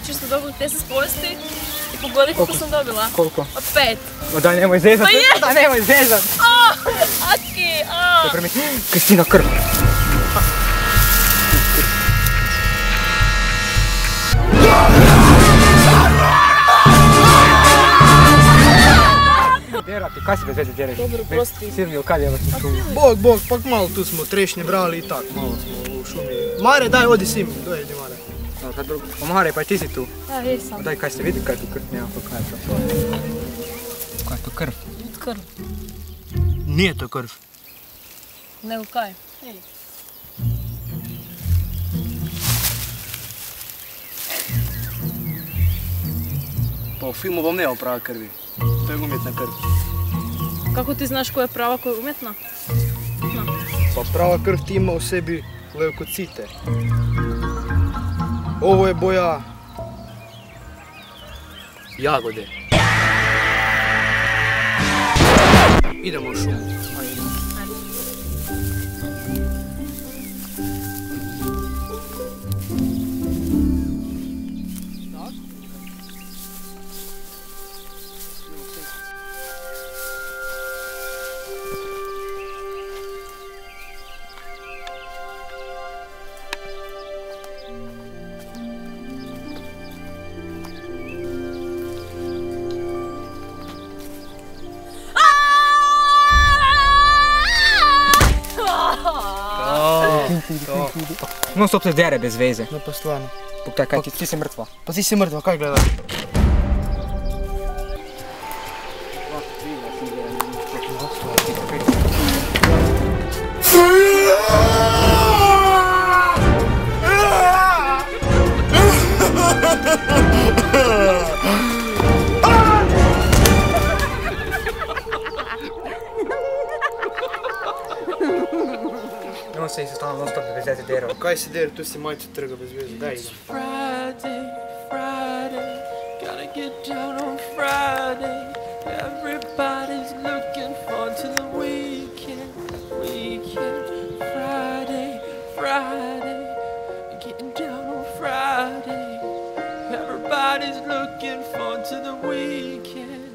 jučer smo dobili test s povijesti i pogodi koliko sam dobila. Koliko? 5. O daj, nemoj zezat. Pa je! Da, nemoj zezat. Aki, Dobro mi, Kristina, krv. Derati, kaj si bez veze djeliš? Dobro, prosti. Sirmio, kad je vas u šumi? Bog, pak malo tu smo trešnje brali i tak, malo smo u šumi. Mare, daj, odi si mi, dojedi Mare. Omare, pa ti si tu. Da, jesam. Daj, kaj se vidi, kaj je tu krv? Nema, kaj je to? Kaj je to krv? Krv. Nije to krv. Nego kaj? Ej. Pa u filmu vam nema prava krvi. To je umjetna krv. Kako ti znaš koja je prava, koja je umjetna? Pa prava krv ti ima u sebi leukocite. Ovo je boja jagode. Idemo u šumu. Non stop se dere bez veze. No pa stvarno. Pogledaj, kaj ti si mrtva. Pa ti si mrtva, kaj gledaj? Non se stalno non stop bez veze dero. Kaj se der, tu si majicu trga bez veze, daj idem. Friday, Friday, gotta get down on Friday. Everybody's looking forward to the weekend, weekend. Friday, Friday, getting down on Friday. Everybody's looking forward to the weekend.